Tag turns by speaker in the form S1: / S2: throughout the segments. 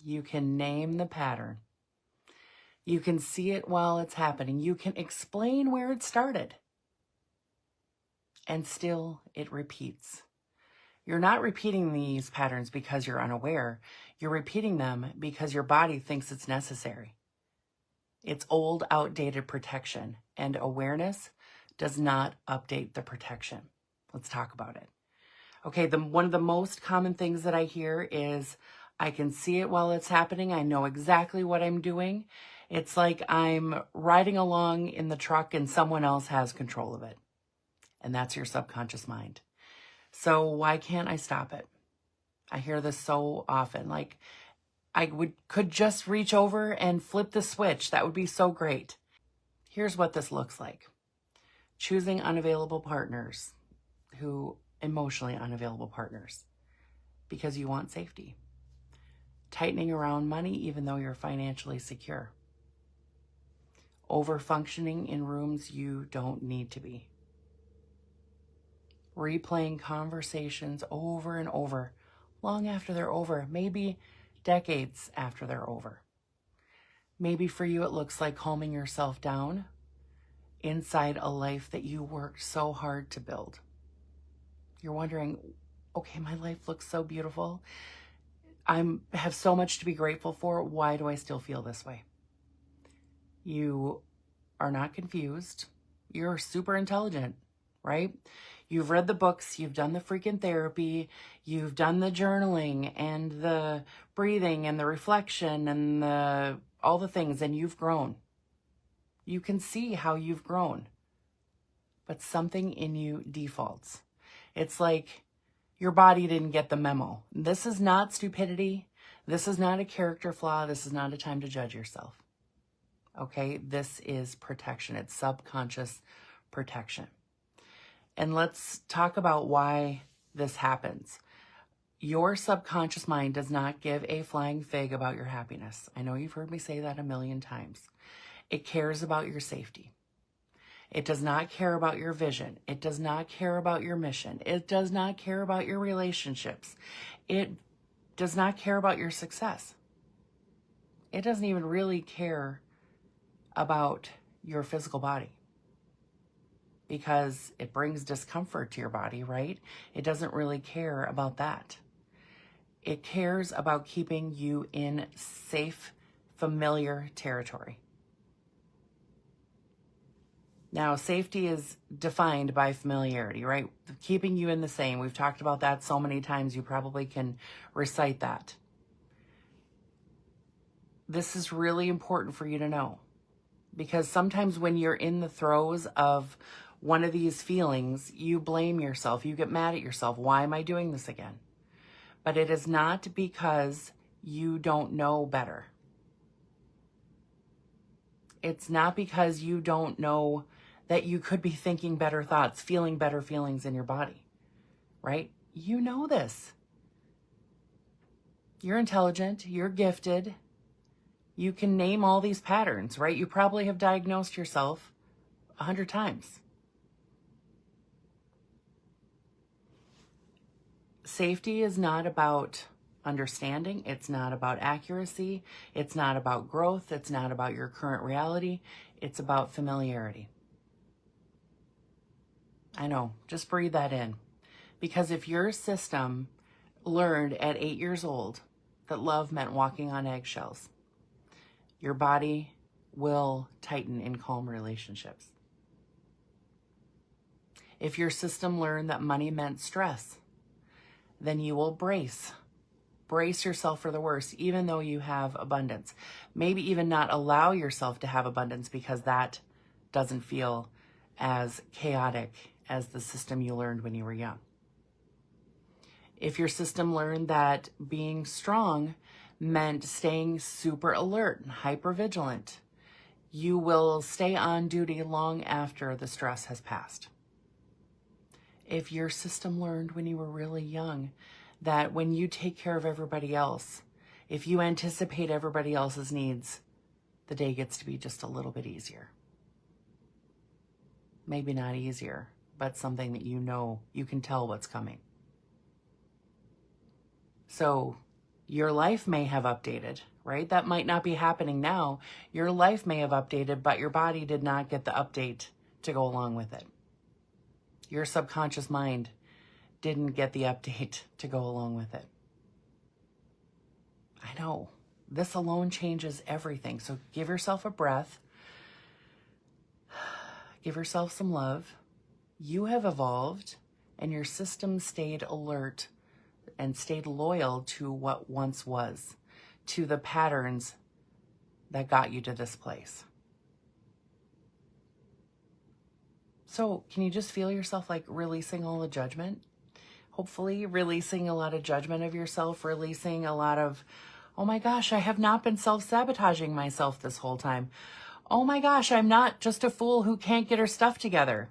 S1: You can name the pattern. You can see it while it's happening. You can explain where it started. And still it repeats. You're not repeating these patterns because you're unaware. You're repeating them because your body thinks it's necessary. It's old, outdated protection, and awareness does not update the protection. Let's talk about it. Okay, one of the most common things that I hear is, I can see it while it's happening. I know exactly what I'm doing. It's like I'm riding along in the truck and someone else has control of it. And that's your subconscious mind. So why can't I stop it? I hear this so often. Like, I could just reach over and flip the switch. That would be so great. Here's what this looks like. Choosing unavailable partners, emotionally unavailable partners, because you want safety. Tightening around money even though you're financially secure. Over-functioning in rooms you don't need to be. Replaying conversations over and over, long after they're over, maybe decades after they're over. Maybe for you it looks like calming yourself down inside a life that you worked so hard to build. You're wondering, okay, my life looks so beautiful. I have so much to be grateful for. Why do I still feel this way? You are not confused. You're super intelligent, right? You've read the books, you've done the freaking therapy, you've done the journaling and the breathing and the reflection and all the things, and you've grown. You can see how you've grown, but something in you defaults. It's like your body didn't get the memo. This is not stupidity. This is not a character flaw. This is not a time to judge yourself. Okay, this is protection. It's subconscious protection. And let's talk about why this happens. Your subconscious mind does not give a flying fig about your happiness. I know you've heard me say that a million times. It cares about your safety. It does not care about your vision. It does not care about your mission. It does not care about your relationships. It does not care about your success. It doesn't even really care about your physical body, because it brings discomfort to your body, right? It doesn't really care about that. It cares about keeping you in safe, familiar territory. Now, safety is defined by familiarity, right? Keeping you in the same. We've talked about that so many times, you probably can recite that. This is really important for you to know, because sometimes when you're in the throes of one of these feelings, you blame yourself. You get mad at yourself. Why am I doing this again? But it is not because you don't know better. It's not because you don't know that you could be thinking better thoughts, feeling better feelings in your body, right? You know this. You're intelligent. You're gifted. You can name all these patterns, right? You probably have diagnosed yourself 100 times. Safety is not about understanding. It's not about accuracy. It's not about growth. It's not about your current reality. It's about familiarity. I know, just breathe that in. Because if your system learned at 8 years old that love meant walking on eggshells, your body will tighten in calm relationships. If your system learned that money meant stress, then you will brace yourself for the worst, even though you have abundance. Maybe even not allow yourself to have abundance, because that doesn't feel as chaotic as the system you learned when you were young. If your system learned that being strong meant staying super alert and hypervigilant, you will stay on duty long after the stress has passed. If your system learned when you were really young that when you take care of everybody else, if you anticipate everybody else's needs, the day gets to be just a little bit easier. Maybe not easier, but something that you know, you can tell what's coming. So Your life may have updated, right? That might not be happening now. Your life may have updated, but your body did not get the update to go along with it. Your subconscious mind didn't get the update to go along with it. I know. This alone changes everything. So give yourself a breath. Give yourself some love. You have evolved, and your system stayed alert and stayed loyal to what once was, to the patterns that got you to this place. So can you just feel yourself like releasing all the judgment? Hopefully releasing a lot of judgment of yourself, releasing a lot of, oh my gosh, I have not been self-sabotaging myself this whole time. Oh my gosh, I'm not just a fool who can't get her stuff together.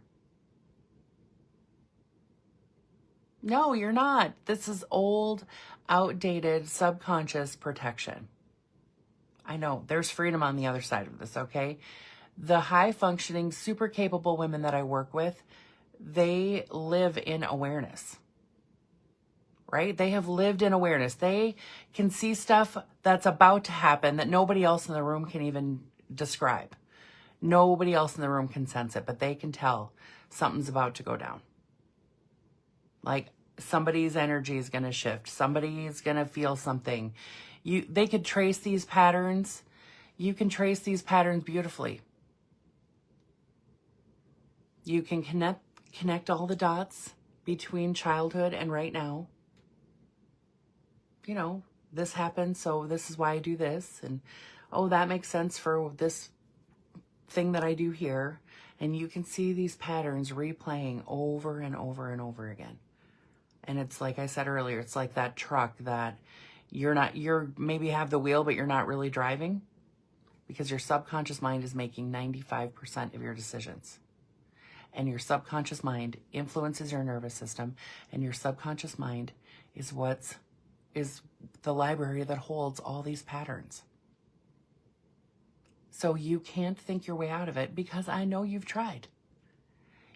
S1: No, you're not. This is old, outdated, subconscious protection. I know, there's freedom on the other side of this, okay? The high-functioning, super capable women that I work with, they live in awareness, right? They have lived in awareness. They can see stuff that's about to happen that nobody else in the room can even describe. Nobody else in the room can sense it, but they can tell something's about to go down. Like somebody's energy is going to shift. Somebody's going to feel something. They could trace these patterns. You can trace these patterns beautifully. You can connect all the dots between childhood and right now. You know, this happened, so this is why I do this. And, oh, that makes sense for this thing that I do here. And you can see these patterns replaying over and over and over again. And it's like I said earlier, it's like that truck that you're maybe have the wheel, but you're not really driving because your subconscious mind is making 95% of your decisions. And your subconscious mind influences your nervous system, and your subconscious mind is the library that holds all these patterns. So you can't think your way out of it because I know you've tried.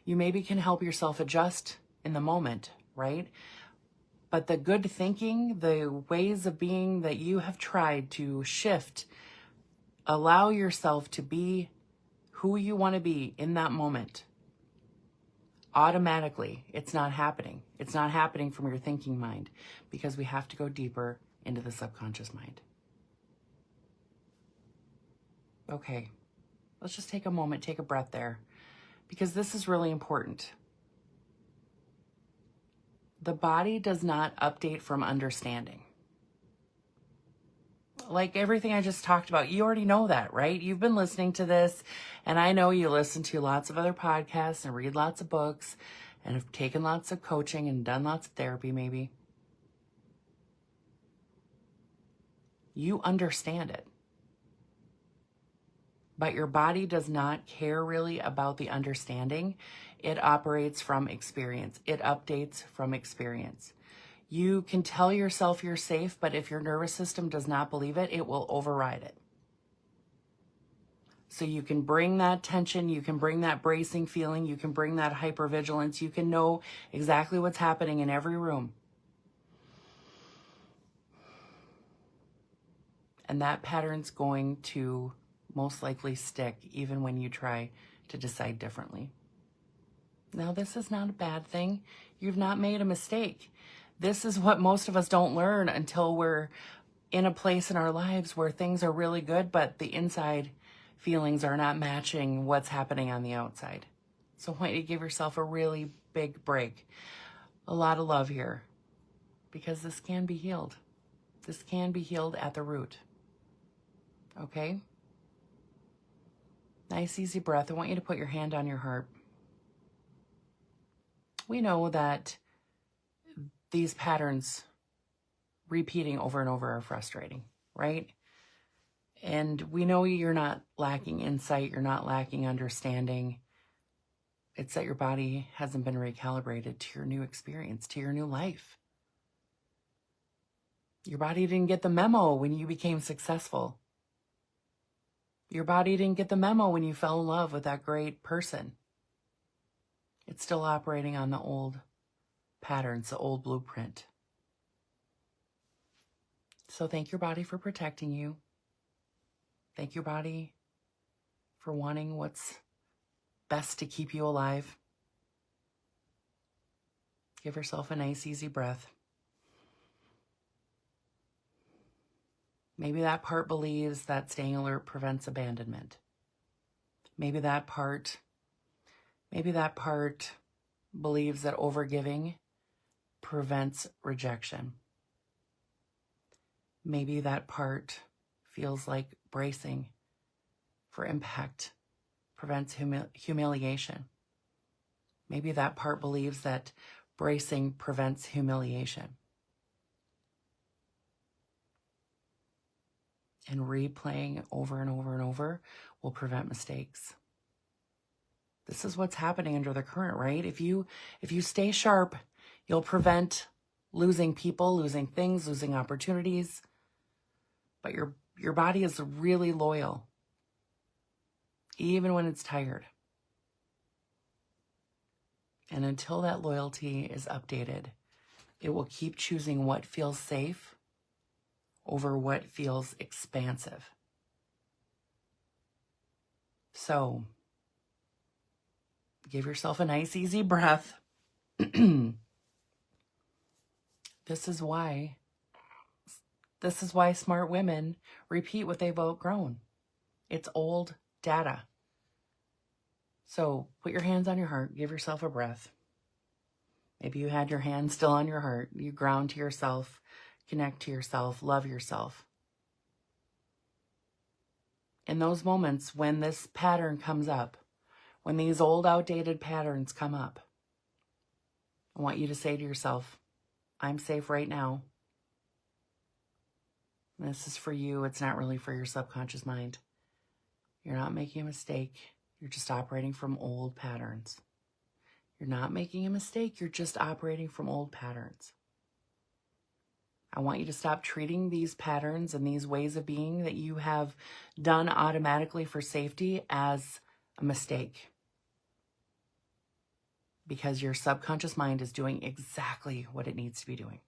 S1: You maybe can help yourself adjust in the moment, right? But the good thinking, the ways of being that you have tried to shift, allow yourself to be who you want to be in that moment. Automatically, it's not happening. It's not happening from your thinking mind because we have to go deeper into the subconscious mind. Okay, let's just take a moment, take a breath there, because this is really important. The body does not update from understanding. Like everything I just talked about, you already know that, right? You've been listening to this, and I know you listen to lots of other podcasts and read lots of books and have taken lots of coaching and done lots of therapy maybe. You understand it. But your body does not care really about the understanding. It operates from experience. It updates from experience. You can tell yourself you're safe, but if your nervous system does not believe it, it will override it. So you can bring that tension, you can bring that bracing feeling, you can bring that hypervigilance, you can know exactly what's happening in every room. And that pattern's going to most likely stick even when you try to decide differently. Now, this is not a bad thing. You've not made a mistake. This is what most of us don't learn until we're in a place in our lives where things are really good, but the inside feelings are not matching what's happening on the outside. So I want you to give yourself a really big break. A lot of love here, because this can be healed. This can be healed at the root. Okay? Nice, easy breath. I want you to put your hand on your heart. We know that these patterns repeating over and over are frustrating, right? And we know you're not lacking insight, you're not lacking understanding. It's that your body hasn't been recalibrated to your new experience, to your new life. Your body didn't get the memo when you became successful. Your body didn't get the memo when you fell in love with that great person. It's still operating on the old patterns, the old blueprint. So thank your body for protecting you. Thank your body for wanting what's best to keep you alive. Give yourself a nice, easy breath. Maybe that part believes that staying alert prevents abandonment. Maybe that part believes that overgiving prevents rejection. Maybe that part feels like bracing for impact prevents humiliation. Maybe that part believes that bracing prevents humiliation. And replaying over and over and over will prevent mistakes. This is what's happening under the current, right? If you stay sharp, you'll prevent losing people, losing things, losing opportunities. But your body is really loyal, even when it's tired. And until that loyalty is updated, it will keep choosing what feels safe over what feels expansive. So, give yourself a nice, easy breath. This is why smart women repeat what they've outgrown. It's old data. So put your hands on your heart, give yourself a breath. Maybe you had your hands still on your heart. You ground to yourself, connect to yourself, love yourself. In those moments when this pattern comes up, when these old outdated patterns come up, I want you to say to yourself, I'm safe right now. And this is for you. It's not really for your subconscious mind. You're not making a mistake. You're just operating from old patterns. You're not making a mistake. You're just operating from old patterns. I want you to stop treating these patterns and these ways of being that you have done automatically for safety as a mistake. Because your subconscious mind is doing exactly what it needs to be doing.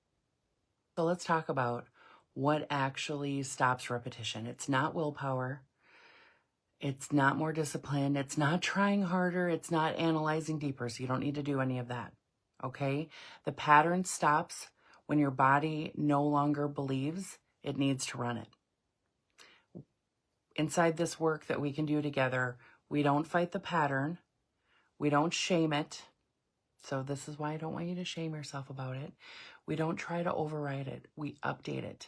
S1: So let's talk about what actually stops repetition. It's not willpower. It's not more discipline. It's not trying harder. It's not analyzing deeper. So you don't need to do any of that. Okay? The pattern stops when your body no longer believes it needs to run it. Inside this work that we can do together, we don't fight the pattern. We don't shame it. So this is why I don't want you to shame yourself about it. We don't try to override it. We update it.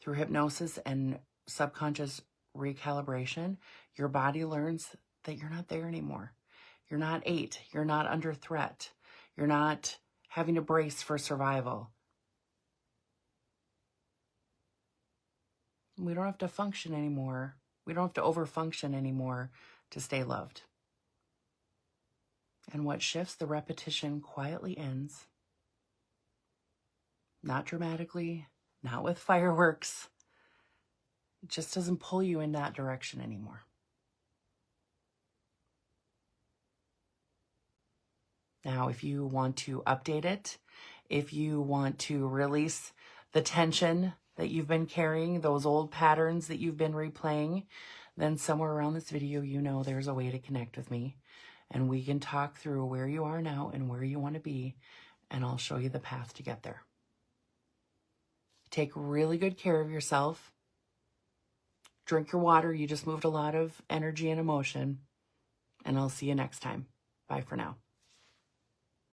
S1: Through hypnosis and subconscious recalibration, your body learns that you're not there anymore. You're not 8. You're not under threat. You're not having to brace for survival. We don't have to function anymore. We don't have to overfunction anymore to stay loved. And what shifts, the repetition quietly ends. Not dramatically, not with fireworks. It just doesn't pull you in that direction anymore. Now, if you want to update it, if you want to release the tension that you've been carrying, those old patterns that you've been replaying, then somewhere around this video, you know there's a way to connect with me. And we can talk through where you are now and where you want to be, and I'll show you the path to get there. Take really good care of yourself. Drink your water. You just moved a lot of energy and emotion. And I'll see you next time. Bye for now.